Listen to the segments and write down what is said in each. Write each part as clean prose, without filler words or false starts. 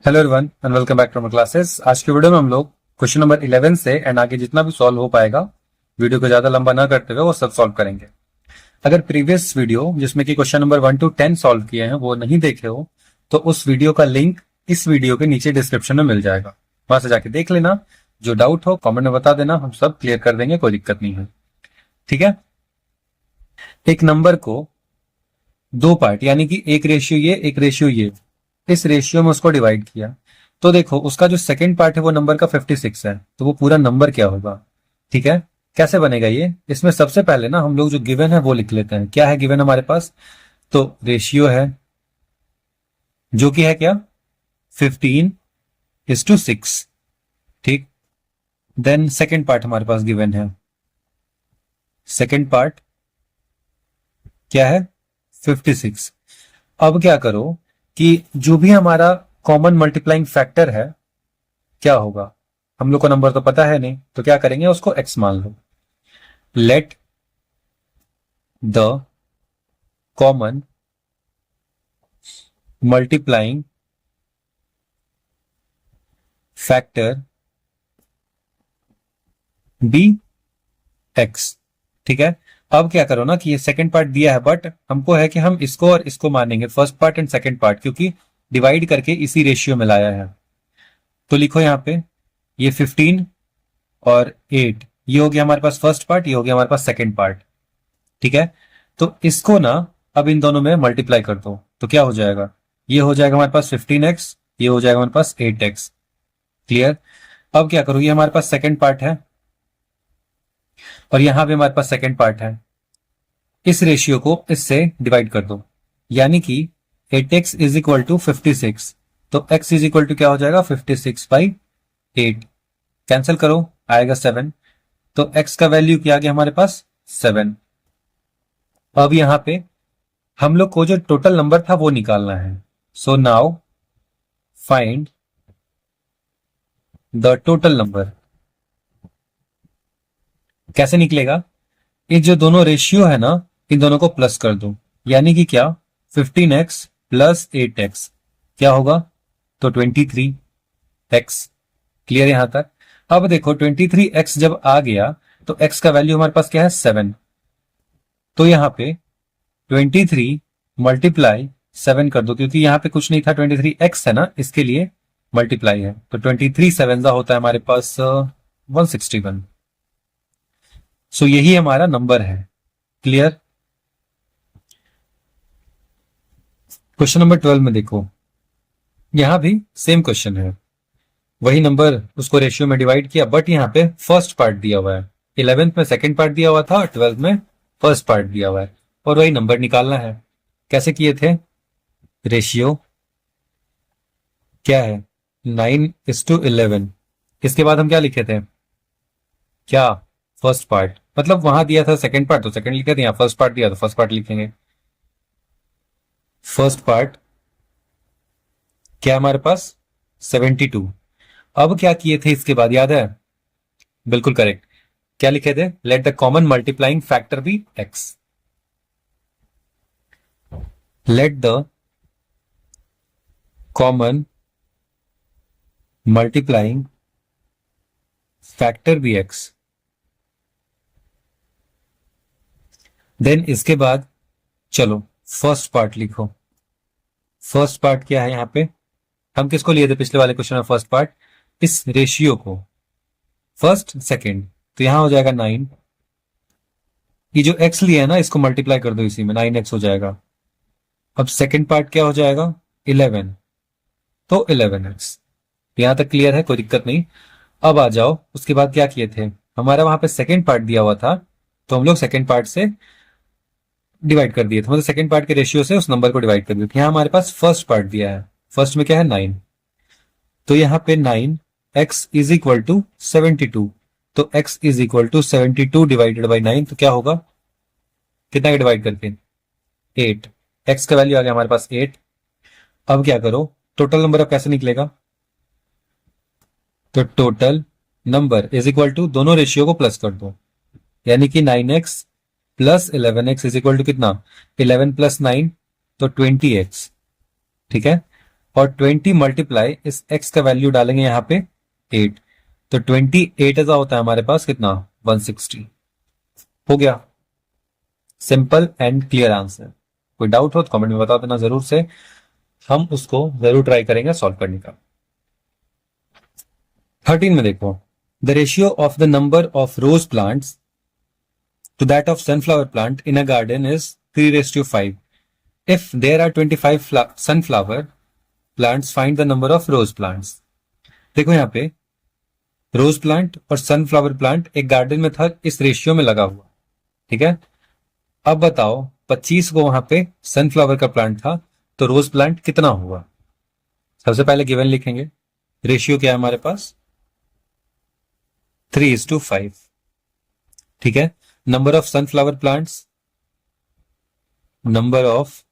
Hello everyone and welcome back to my classes. आज की video में हम लोग क्वेश्चन नंबर 11 से एंड आगे जितना भी सॉल्व हो पाएगा, वीडियो को ज्यादा लंबा ना करते हुए वो सब सॉल्व करेंगे। अगर प्रीवियस वीडियो जिसमें कि क्वेश्चन नंबर 1 to 10 सॉल्व किए हैं वो नहीं देखे हो तो उस वीडियो का लिंक इस वीडियो के नीचे डिस्क्रिप्शन में मिल जाएगा, वहां से जाके देख लेना। जो डाउट हो कॉमेंट में बता देना, हम सब क्लियर कर देंगे, कोई दिक्कत नहीं है। ठीक है। एक नंबर को दो पार्ट यानी कि एक रेशियो ये एक रेशियो ये, इस रेशियो में उसको डिवाइड किया तो देखो उसका जो सेकंड पार्ट है वो नंबर का 56 है, तो वो पूरा नंबर क्या होगा। ठीक है। कैसे बनेगा ये, इसमें सबसे पहले ना हम लोग जो गिवन है वो लिख लेते हैं। क्या है गिवन हमारे पास, तो रेशियो है जो कि है क्या 15:6। ठीक। देन सेकेंड पार्ट हमारे पास गिवन है, सेकेंड पार्ट क्या है 56। अब क्या करो कि जो भी हमारा कॉमन मल्टीप्लाइंग फैक्टर है क्या होगा, हम लोग को नंबर तो पता है नहीं, तो क्या करेंगे उसको x मान लो। Let the common multiplying factor be x। ठीक है। अब क्या करो ना कि ये सेकंड पार्ट दिया है बट हमको है कि हम इसको और इसको मानेंगे, first part and second part, क्योंकि डिवाइड करके इसी रेशियो में लाया है। तो लिखो यहां पे ये 15 और 8, ये हो गया हमारे पास फर्स्ट पार्ट, ये हो गया हमारे पास सेकंड पार्ट। ठीक है। तो इसको ना अब इन दोनों में मल्टीप्लाई कर दो तो क्या हो जाएगा, ये हो जाएगा हमारे पास 15x, ये हो जाएगा हमारे पास 8x। क्लियर। अब क्या करो, ये हमारे पास सेकंड पार्ट है और यहां भी हमारे पास सेकंड पार्ट है, इस रेशियो को इससे डिवाइड कर दो, यानी कि 8x इज इक्वल टू 56। तो x इज इक्वल टू क्या हो जाएगा 56/8। कैंसिल करो, आएगा 7। तो x का वैल्यू क्या आ गया हमारे पास 7। अब यहां पे हम लोग को जो टोटल नंबर था वो निकालना है। So now find the total number. कैसे निकलेगा, ये जो दोनों रेशियो है ना इन दोनों को प्लस कर दो, यानी कि क्या 15x प्लस 8x क्या होगा, तो 23x। क्लियर यहां तक। अब देखो 23x जब आ गया तो x का वैल्यू हमारे पास क्या है 7। तो यहां पे 23 मल्टीप्लाई 7 कर दो, क्योंकि यहां पे कुछ नहीं था 23x है ना, इसके लिए मल्टीप्लाई है। तो 23 7 होता है हमारे पास 161। सो यही हमारा नंबर है। क्लियर। क्वेश्चन नंबर 12 में देखो, यहां भी सेम क्वेश्चन है, वही नंबर उसको रेशियो में डिवाइड किया बट यहां पे फर्स्ट पार्ट दिया हुआ है। 11th में सेकंड पार्ट दिया हुआ था और 12th में फर्स्ट पार्ट दिया हुआ है, और वही नंबर निकालना है। कैसे किए थे, रेशियो क्या है 9:11। इसके बाद हम क्या लिखे थे, क्या फर्स्ट पार्ट, मतलब वहां दिया था सेकंड पार्ट तो सेकंड लिखे थे, यहां फर्स्ट पार्ट दिया तो फर्स्ट पार्ट लिखेंगे। फर्स्ट पार्ट क्या हमारे पास 72। अब क्या किए थे इसके बाद याद है, बिल्कुल करेक्ट। क्या लिखे थे, let the common multiplying factor be x। Let the common multiplying factor be x। Then इसके बाद चलो फर्स्ट पार्ट लिखो। फर्स्ट पार्ट क्या है, यहां पे हम किसको लिए थे पिछले वाले क्वेश्चन में, फर्स्ट पार्ट इस रेशियो को, फर्स्ट सेकंड, तो यहां हो जाएगा 9। ये जो x लिया है ना इसको मल्टीप्लाई कर दो इसी में, 9x हो जाएगा। अब सेकंड पार्ट क्या हो जाएगा 11, तो 11x। यहां तक क्लियर है, कोई दिक्कत नहीं। अब आ जाओ उसके बाद क्या किए थे, हमारा वहां पे सेकंड पार्ट दिया हुआ था तो हम लोग सेकंड पार्ट से डिवाइड कर दिए थे, मतलब सेकंड पार्ट के रेशियो से उस नंबर को डिवाइड कर दिया। यहां हमारे पास फर्स्ट पार्ट दिया है, फर्स्ट में क्या है 9, तो यहां पे 9x इज इक्वल टू 72। तो x is equal to 72 divided by 9, तो क्या होगा, कितना का डिवाइड करके 8। x का वैल्यू आ गया हमारे पास 8। अब क्या करो, टोटल नंबर अब कैसे निकलेगा, तो total number is equal to दोनों रेशियो को प्लस कर दो, यानी कि 9x plus 11x is equal to कितना 11 प्लस 9, तो 20x। ठीक है। और 20 मल्टीप्लाई इस x का वैल्यू डालेंगे यहाँ पे 8, तो 28 ऐसा होता है हमारे पास कितना 160। हो गया, सिंपल एंड क्लियर आंसर। कोई डाउट हो तो कमेंट में बता देना जरूर से, हम उसको जरूर ट्राई करेंगे सॉल्व करने का। 13 में देखो, the ratio of the number of rose plants to that of sunflower plant in a garden is 3:5. If there are 25 sunflower plants, find the number of rose plants. देखो यहाँ पे रोज प्लांट और sunflower plant एक garden में था, इस ratio में लगा हुआ, ठीक है। अब बताओ 25 को वहां पे सनफ्लावर का प्लांट था, तो रोज प्लांट कितना हुआ। सबसे पहले गिवन लिखेंगे, रेशियो क्या है हमारे पास 3:5, ठीक है। Number of sunflower plants, number of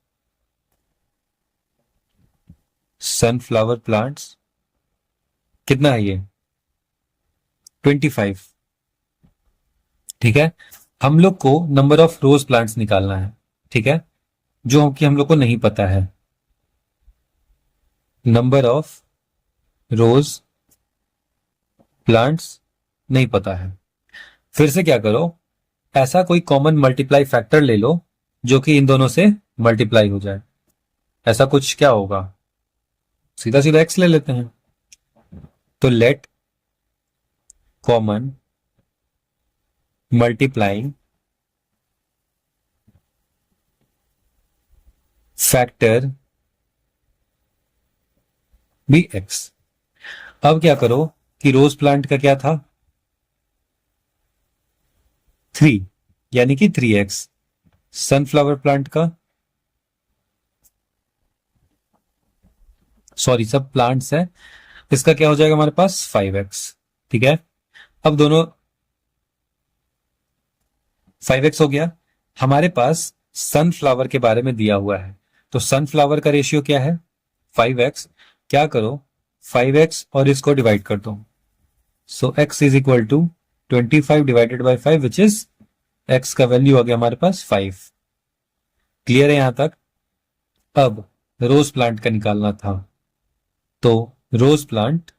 sunflower plants कितना है ये 25, ठीक है। हम लोग को नंबर ऑफ रोज प्लांट्स निकालना है, ठीक है, जो कि हम लोग को नहीं पता है। नंबर ऑफ रोज प्लांट्स नहीं पता है। फिर से क्या करो, ऐसा कोई कॉमन मल्टीप्लाई फैक्टर ले लो जो कि इन दोनों से मल्टीप्लाई हो जाए। ऐसा कुछ क्या होगा, सीधा सीधा x ले लेते हैं, तो let common multiplying factor be x। अब क्या करो कि रोज प्लांट का क्या था 3, यानी कि 3x। सनफ्लावर प्लांट का, सॉरी सब प्लांट्स है, इसका क्या हो जाएगा हमारे पास 5x, ठीक है। अब दोनों 5x हो गया। हमारे पास सनफ्लावर के बारे में दिया हुआ है, तो सनफ्लावर का रेशियो क्या है 5x। क्या करो 5x और इसको डिवाइड कर दो, so x is equal to 25 divided by 5 which is x का वैल्यू आ गया हमारे पास 5। क्लियर है यहां तक। अब रोज प्लांट का निकालना था, तो rose plant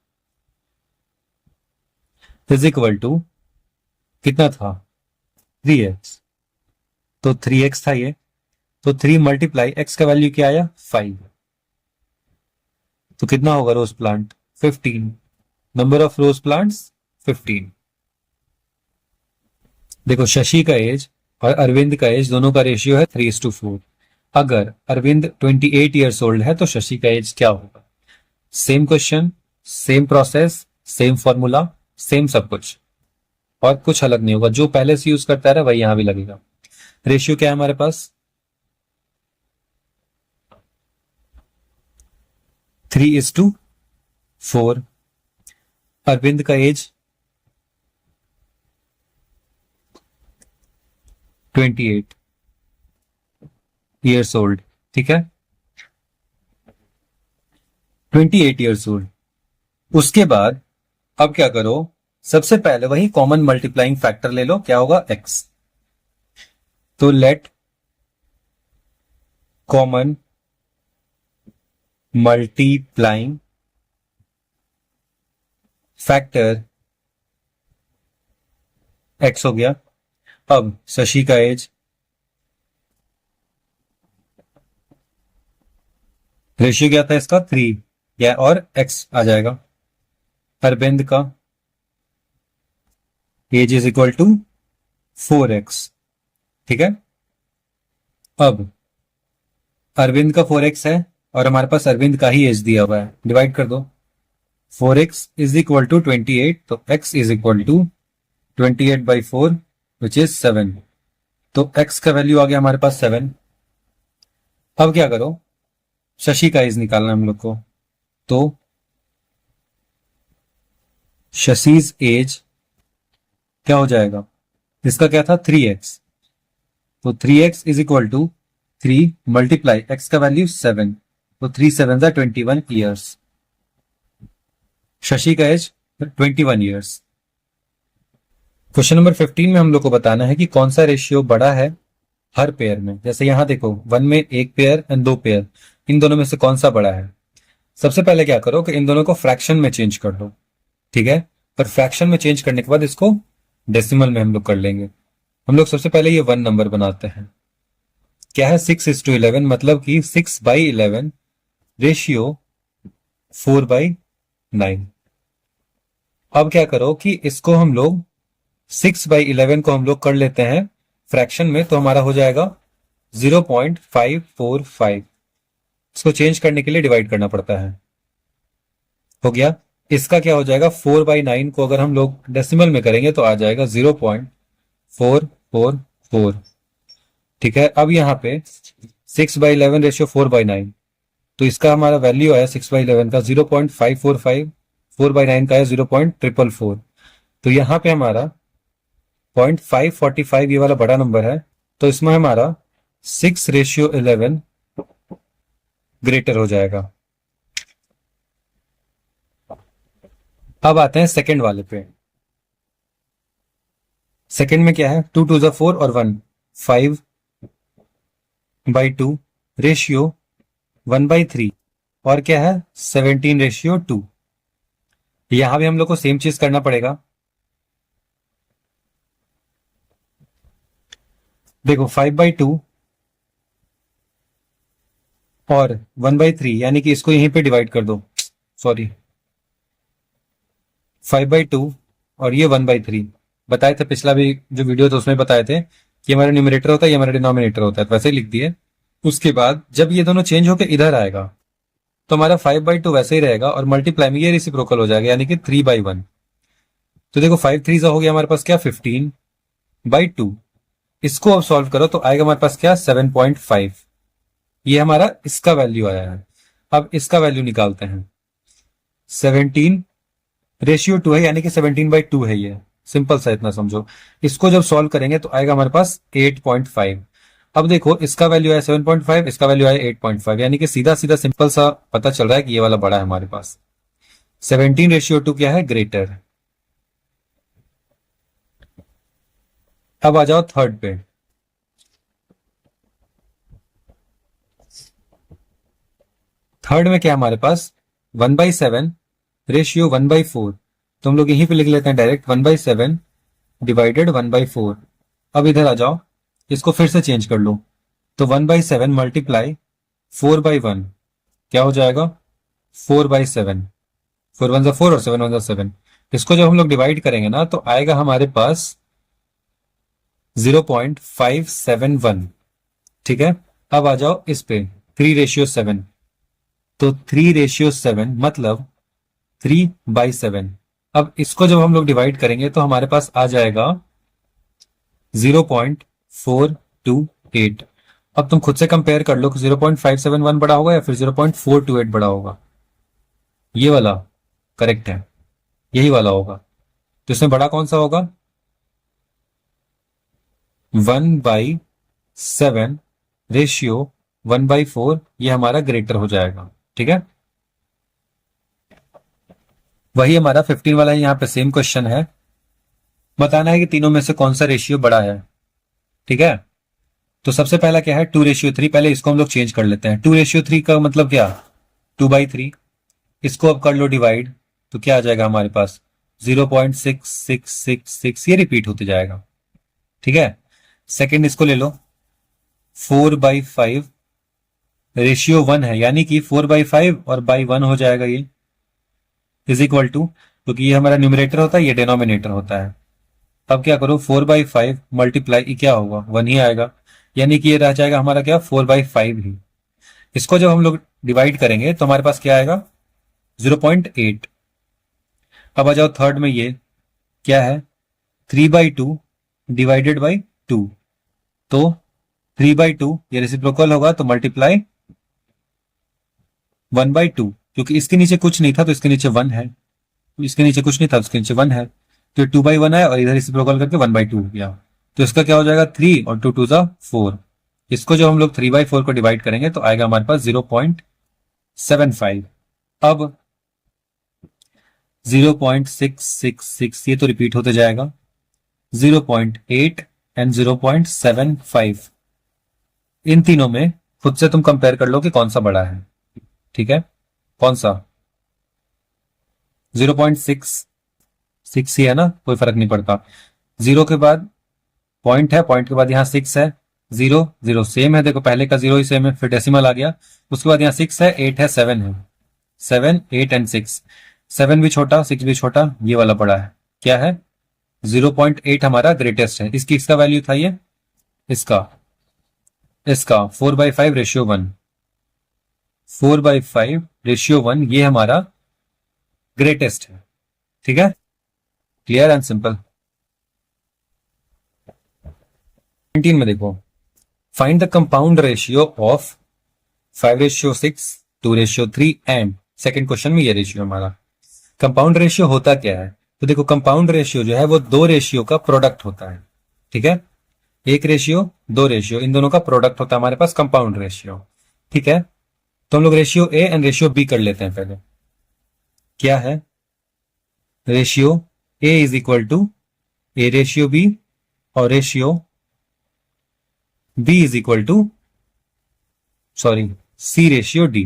is equal to कितना था 3x, तो 3x था ये, तो 3 मल्टीप्लाई x का वैल्यू क्या आया 5, तो कितना होगा rose plant 15। Number of rose plants 15। देखो शशि का एज और अरविंद का एज दोनों का रेशियो है 3:4। अगर अरविंद 28 ईयर्स ओल्ड है तो शशि का एज क्या होगा। Same question, same process, same formula, same सब कुछ, और कुछ अलग नहीं होगा। जो पहले से यूज करता है वही यहां भी लगेगा। रेशियो क्या है हमारे पास 3:4। अरविंद का एज 28 ईयर्स ओल्ड, ठीक है, 28 ईयर्स ओल्ड। उसके बाद अब क्या करो, सबसे पहले वही कॉमन मल्टीप्लाइंग फैक्टर ले लो, क्या होगा x। तो let common multiplying factor x हो गया। अब शशि का एज, रेशियो क्या था इसका 3, या और x आ जाएगा। अरविंद का as is equal to 4x, ठीक है। अब अरविंद का 4x है और हमारे पास अरविंद का ही एज दिया हुआ है, डिवाइड कर दो। 4x इज इक्वल टू 28, तो x is equal to 28/4 which is 7, तो x का वैल्यू आ गया हमारे पास 7। अब क्या करो, शशि का एज निकालना हम लोग को, तो शशिज एज क्या हो जाएगा, इसका क्या था 3x, तो 3x is equal to 3 multiply x का वैल्यू 7, तो 3 7 21 ईयर्स। शशि का एज 21 ईयर्स। क्वेश्चन नंबर 15 में हम लोग को बताना है कि कौन सा रेशियो बड़ा है हर पेयर में। जैसे यहां देखो 1 में 1 पेयर एंड 2 पेयर, इन दोनों में से कौन सा बड़ा है। सबसे पहले क्या करो कि इन दोनों को फ्रैक्शन में चेंज कर दो, ठीक है। पर फ्रैक्शन में चेंज करने के बाद इसको डेसिमल में हम लोग कर लेंगे। हम लोग सबसे पहले ये 1 नंबर बनाते हैं। क्या है 6:11, मतलब कि 6/11 रेशियो 4/9। अब क्या करो कि इसको हम लोग 6/11 को हम लोग कर लेते हैं फ्रैक्शन में, तो हमारा हो जाएगा 0.545। इसको चेंज करने के लिए डिवाइड करना पड़ता है। हो गया। इसका क्या हो जाएगा 4/9 को अगर हम लोग डेसिमल में करेंगे तो आ जाएगा 0.444। ठीक है। अब यहाँ पे 6/11 रेशियो 4/9, तो इसका हमारा वैल्यू आया 6/11 का 0.545, 4/9 का है 0.444। तो यहाँ पे हमारा 0.545 ये वाला बड़ा नंबर है, तो इसमें हमारा 6:11 ग्रेटर हो जाएगा। अब आते हैं सेकंड वाले पे। सेकंड में क्या है 2 2 4 और 1, 5/2 रेशियो 1/3, और क्या है 17:2। यहां भी हम लोग को सेम चीज करना पड़ेगा। देखो 5/2 और 1/3, यानी कि इसको यहीं पे डिवाइड कर दो। सॉरी, 5/2 और ये 1/3 बताए थे पिछला भी जो वीडियो था उसमें बताए थे कि हमारा न्यूमरेटर होता है, ये हमारा डिनोमिनेटर होता है, तो वैसे ही लिख दिए। उसके बाद जब ये दोनों चेंज होकर इधर आएगा तो हमारा 5/2 वैसे ही रहेगा, और मल्टीप्लाई में ये रेसिप्रोकल हो जाएगा, यानी कि 3/1। तो देखो 5 3 हो गया हमारे पास क्या 15/2। इसको अब सॉल्व करो तो आएगा हमारे पास क्या 7.5। ये हमारा इसका वैल्यू आया है। अब इसका वैल्यू निकालते हैं। 17:2 है, यानी कि 17/2 है ये। सिंपल सा इतना समझो। इसको जब सॉल्व करेंगे तो आएगा हमारे पास 8.5। अब देखो इसका वैल्यू आया 7.5, इसका वैल्यू आया 8.5, यानी कि सीधा सीधा सिंपल सा पता चल रहा है कि ये वाला बड़ा है हमारे पास। 17:2 क्या है ग्रेटर। अब आ जाओ थर्ड पे। थर्ड में क्या है हमारे पास 1/7 रेशियो 1/4, तो हम लोग यहीं पे लिख लेते हैं डायरेक्ट 1/7 डिवाइडेड 1/4। अब इधर आ जाओ, इसको फिर से चेंज कर लो, तो 1/7 मल्टीप्लाई 4/1 क्या हो जाएगा 4/7। 4 1 4 और 7 1 7। इसको जब हम लोग डिवाइड करेंगे ना तो आएगा हमारे पास 0.571। ठीक है। अब आ जाओ इस पे 3:7, तो 3:7 मतलब 3/7। अब इसको जब हम लोग डिवाइड करेंगे तो हमारे पास आ जाएगा 0.428। अब तुम खुद से कंपेयर कर लो कि 0.571 बड़ा होगा या फिर 0.428 बड़ा होगा। ये वाला करेक्ट है, यही वाला होगा। तो इसमें बड़ा कौन सा होगा 1/7 रेशियो 1/4, ये हमारा ग्रेटर हो जाएगा। ठीक है। वही हमारा 15 वाला यहाँ पे सेम क्वेश्चन है, बताना है कि तीनों में से कौन सा रेशियो बड़ा है। ठीक है। तो सबसे पहला क्या है 2:3। पहले इसको हम लोग चेंज कर लेते हैं। 2:3 का मतलब क्या 2/3। इसको अब कर लो डिवाइड, तो क्या आ जाएगा हमारे पास 0.6666, ये रिपीट होते जाएगा। ठीक है। सेकंड इसको ले लो 4/5 रेशियो 1 है, यानी कि 4/5 और बाई 1 हो जाएगा ये, इज इक्वल टू, क्योंकि ये हमारा न्यूमरेटर होता है ये डिनोमिनेटर होता है। अब क्या करो 4/5 मल्टीप्लाई क्या होगा 1 ही आएगा, यानी कि ये रह जाएगा हमारा क्या 4/5 ही। इसको जब हम लोग डिवाइड करेंगे तो हमारे पास क्या आएगा 0.8। अब आ जाओ थर्ड में, ये क्या है 3/2 डिवाइडेड बाई 2, तो 3/2 ये रेसिप्रोकल होगा तो मल्टीप्लाई 1/2, क्योंकि इसके नीचे कुछ नहीं था तो इसके नीचे 1 है, इसके नीचे कुछ नहीं था तो इसके नीचे 1 है, तो 2/1 है और इधर रेसिप्रोकल करके 1/2 हो गया। तो इसका क्या हो जाएगा 3 और 2 2 4। इसको जब हम लोग 3/4 को डिवाइड करेंगे तो आएगा हमारे पास 0.75। अब 0.666 ये तो रिपीट होते जाएगा, 0.8 एंड 0.75। इन तीनों में खुद से तुम कंपेयर कर लो कि कौन सा बड़ा है। ठीक है। कौन सा? 0.6 ही है ना, कोई फर्क नहीं पड़ता। जीरो के बाद पॉइंट है, पॉइंट के बाद यहाँ 6 है, 0 0 सेम है, देखो पहले का 0 ही सेम है, फिर डेसिमल आ गया, उसके बाद यहाँ 6 है, 8 है, 7 है, 7 8 एंड 6, 7 भी छोटा 6 भी छोटा, ये वाला बड़ा है, क्या है? 0.8 हमारा ग्रेटेस्ट है। इसकी इसका वैल्यू था ये, इसका इसका 4/5 रेशियो 1, 4/5 रेशियो 1 ये हमारा ग्रेटेस्ट है। ठीक है, क्लियर एंड सिंपल। 19 में देखो, find the compound ratio of 5/6, 2/3 and, second question में ये रेशियो हमारा। कंपाउंड रेशियो होता क्या है? तो देखो कंपाउंड रेशियो जो है वो दो रेशियो का प्रोडक्ट होता है। ठीक है, एक रेशियो दो रेशियो, इन दोनों का प्रोडक्ट होता है हमारे पास कंपाउंड रेशियो। ठीक है, तो हम लोग ratio a and ratio b कर लेते हैं पहले। क्या है? Ratio a is equal to a ratio b और ratio b is equal to c ratio d.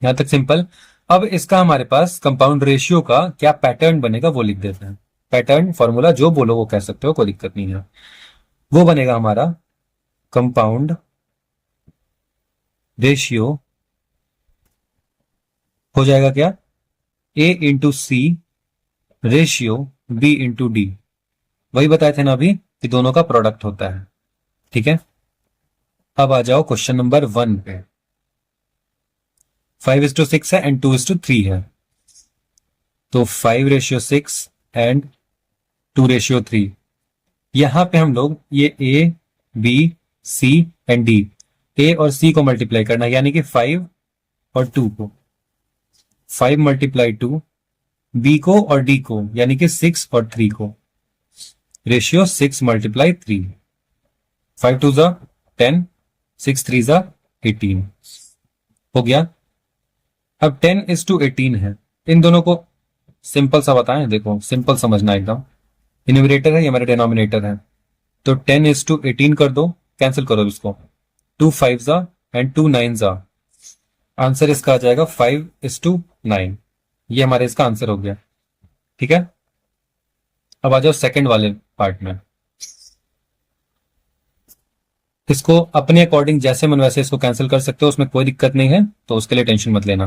यहां तक सिंपल। अब इसका हमारे पास कंपाउंड रेशियो का क्या पैटर्न बनेगा वो लिख देते हैं। पैटर्न फॉर्मूला जो बोलो वो कह सकते हो, कोई दिक्कत नहीं है। वो बनेगा हमारा कंपाउंड रेशियो हो जाएगा क्या? ए इंटू सी रेशियो बी इंटू डी। वही बताए थे ना अभी कि दोनों का प्रोडक्ट होता है। ठीक है, अब आ जाओ क्वेश्चन नंबर 1 पे। 5:6 है एंड 2:3 है, तो 5/6 एंड 2/3। यहां पे हम लोग ये A B C and D, A और सी को मल्टीप्लाई करना है, यानी कि 5 और 2 को, 5 मल्टीप्लाई 2, बी को और डी को यानी कि 6 और 3 को, रेशियो 6 मल्टीप्लाई 3, 5 2 जा 10, 6 3 जा 18 हो गया। अब 10:18 है, इन दोनों को सिंपल सा बताएं, देखो सिंपल समझना एकदम। न्यूमरेटर है, ये हमारा डिनोमिनेटर है, तो 10:18 कर दो, कैंसिल करो इसको, 2 5 जा एंड 2 9 जा, आंसर इसका आ जाएगा 5:9। ये हमारे इसका आंसर हो गया। ठीक है, अब आ जाओ सेकंड वाले पार्ट में। इसको अपने अकॉर्डिंग जैसे मन वैसे इसको कैंसिल कर सकते हो, उसमें कोई दिक्कत नहीं है, तो उसके लिए टेंशन मत लेना।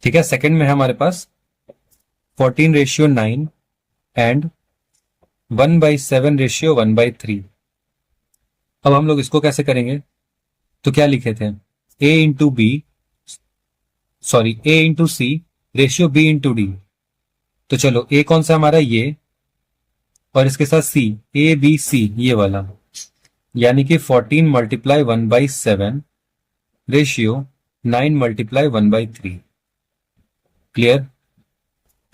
ठीक है, सेकंड में है हमारे पास 14/9 एंड 1/7/1/3। अब हम लोग इसको कैसे करेंगे? तो क्या लिखे थे? ए इंटू सी रेशियो बी इंटू डी। तो चलो ए कौन सा हमारा? ये, और इसके साथ सी, ए बी सी ये वाला, यानी कि 14 multiply 1/7 ratio 9 multiply 1/3। Clear?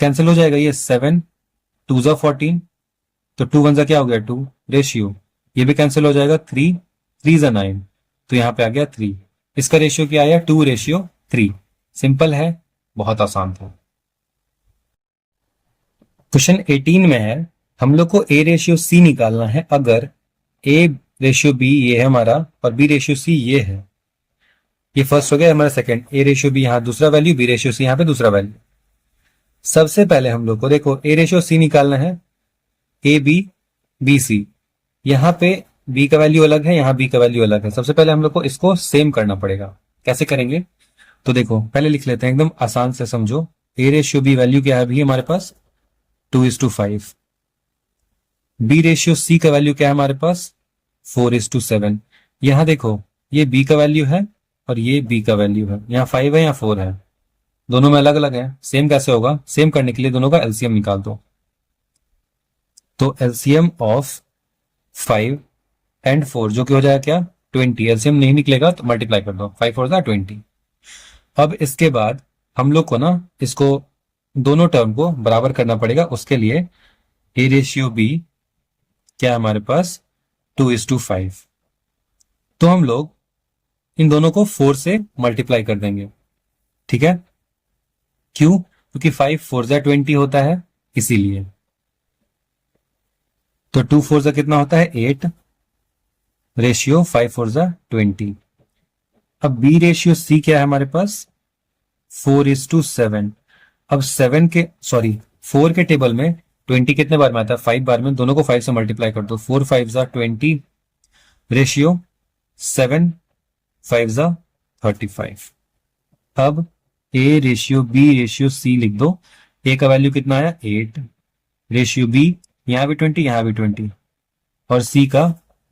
Cancel हो जाएगा ये, 7 2 जा 14, तो 2 1 जा क्या हो गया 2, रेशियो ये भी कैंसिल हो जाएगा, 3 3 जा 9, तो यहां पे आ गया 3। इसका रेशियो क्या आया? 2/3। सिंपल है, बहुत आसान था। क्वेश्चन 18 में है, हम लोग को ए रेशियो सी निकालना है अगर ए रेशियो बी ये है हमारा और बी रेशियो सी ये है। ये फर्स्ट हो गया हमारा सेकंड, ए रेशियो बी यहां दूसरा वैल्यू, बी रेशियो सी यहां पे दूसरा वैल्यू। सबसे पहले हम लोग को देखो ए रेशियो सी निकालना है, ए बी बी सी, यहां पे बी का वैल्यू अलग है, यहां बी का वैल्यू अलग है। सबसे पहले हम लोग को इसको सेम करना पड़ेगा। कैसे करेंगे? तो देखो पहले लिख लेते हैं, एकदम आसान से समझो। ए रेशियो बी वैल्यू क्या है अभी हमारे पास? 2:5। बी रेशियो सी का वैल्यू क्या है हमारे पास? 4:7। यहां देखो ये बी का वैल्यू है और ये बी का वैल्यू है, यहाँ 5 है यहाँ 4 है, दोनों में अलग अलग है। सेम कैसे होगा? सेम करने के लिए दोनों का एलसीएम निकाल दो। तो एलसीएम ऑफ 5 एंड 4 जो कि हो जाएगा क्या? 20। एलसीएम नहीं निकलेगा तो मल्टीप्लाई कर दो, 5 4 20। अब इसके बाद हम लोग को ना इसको दोनों टर्म को बराबर करना पड़ेगा। उसके लिए ए रेशियो बी क्या है हमारे पास? 2:5। तो हम लोग इन दोनों को 4 से मल्टीप्लाई कर देंगे। ठीक है, क्यों? क्योंकि 5 4 जा 20 होता है, इसीलिए। तो 2 4 जा कितना होता है? 8 रेशियो 5 4 जा 20। अब बी रेशियो सी क्या है हमारे पास, 4:7। अब 4 के टेबल में 20 कितने बार में आता है, 5 बार में। दोनों को 5 से मल्टीप्लाई कर दो, 4 5 जा 20 रेशियो 7 5 जा 35। अब A ratio B ratio C लिख दो। ए का वैल्यू कितना आया 8, रेशियो बी यहां भी 20 यहां भी 20 और सी का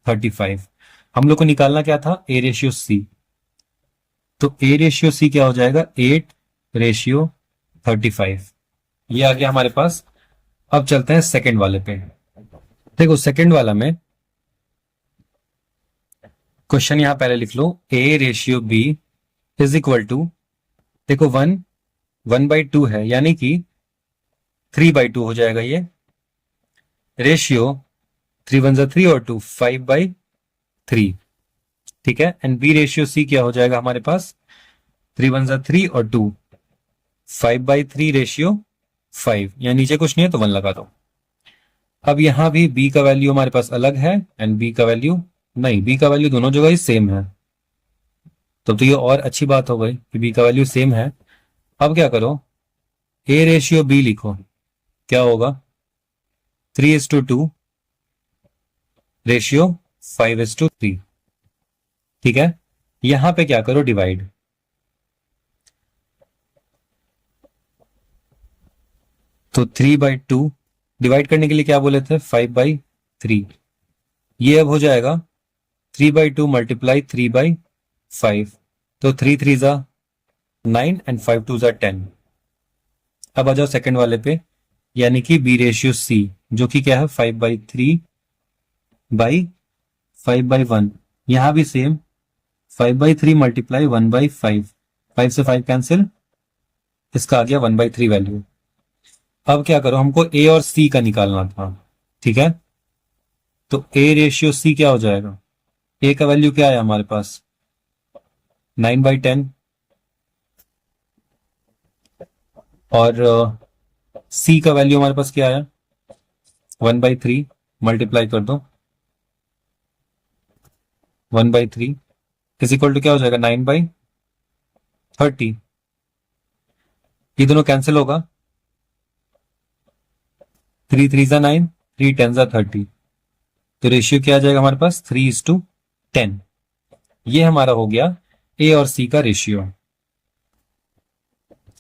35। हम लोग को निकालना क्या था, ए रेशियो सी। तो ए रेशियो सी क्या हो जाएगा, 8 रेशियो 35। ये आ गया हमारे पास। अब चलते हैं सेकंड वाले पे। देखो सेकंड वाला में क्वेश्चन यहां पहले लिख लो, a ratio b is equal to, देखो 1/2 है यानी कि 3/2 हो जाएगा ये। रेशियो 3 1 जा 3 और 2 5/3, ठीक है। एंड बी रेशियो सी क्या हो जाएगा हमारे पास, 3 1 जा 3 और 2 5/3 रेशियो 5, या नीचे कुछ नहीं है तो 1 लगा दो। अब यहां भी बी का वैल्यू हमारे पास अलग है एंड बी का वैल्यू नहीं, बी का वैल्यू दोनों जगह ही सेम है। तो ये और अच्छी बात हो गई कि बी का वैल्यू सेम है। अब क्या करो, ए रेशियो बी लिखो, क्या होगा 3:2 रेशियो 5:3, ठीक है। यहां पे क्या करो, डिवाइड। तो 3/2 डिवाइड करने के लिए क्या बोले थे, 5/3। ये अब हो जाएगा 3/2 मल्टीप्लाई 3/5। तो 3 3 जा 9 एंड 5 2 जा 10। अब आ जाओ सेकंड वाले पे, यानी कि बी रेशियो सी, जो कि क्या है 5/3/5/1। यहां भी सेम 5/3 मल्टीप्लाई 1/5, 5 से 5 कैंसिल, इसका आ गया 1/3 वैल्यू। अब क्या करो, हमको ए और सी का निकालना था, ठीक है। तो ए रेशियो सी क्या हो जाएगा, ए का वैल्यू क्या है हमारे पास 9/10 और सी का वैल्यू हमारे पास क्या आया 1/3, मल्टीप्लाई कर दो 1/3 इज इक्वल टू क्या हो जाएगा 9/30। ये दोनों कैंसिल होगा, 3 3 जा 9, 3 10 जा 30। तो रेशियो क्या आ जाएगा हमारे पास 3:10। ये हमारा हो गया ए और सी का रेशियो।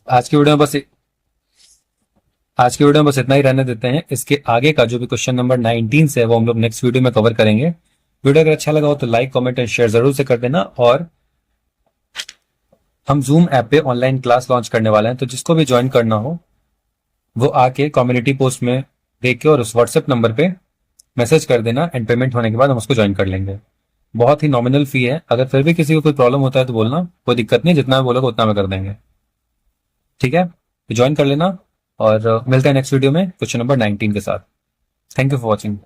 आज के वीडियो में बस इतना ही रहने देते हैं। इसके आगे का जो भी क्वेश्चन नंबर 19 से है वो हम लोग नेक्स्ट वीडियो में कवर करेंगे। वीडियो अगर अच्छा लगा हो तो लाइक कमेंट एंड शेयर जरूर से कर देना। और हम जूम ऐप पे ऑनलाइन क्लास लॉन्च करने वाले हैं, तो जिसको भी ज्वाइन करना हो वो आके कम्युनिटी पोस्ट में देख के और उस व्हाट्सएप नंबर पे मैसेज कर देना एंड पेमेंट होने के बाद हम उसको ज्वाइन कर लेंगे। बहुत ही नॉमिनल फी है। अगर फिर भी किसी को कोई प्रॉब्लम होता है तो बोलना, कोई दिक्कत नहीं, जितना बोलोगे उतना में कर देंगे, ठीक है। तो ज्वाइन कर लेना और मिलते हैं नेक्स्ट वीडियो में क्वेश्चन नंबर 19 के साथ। Thank you for watching.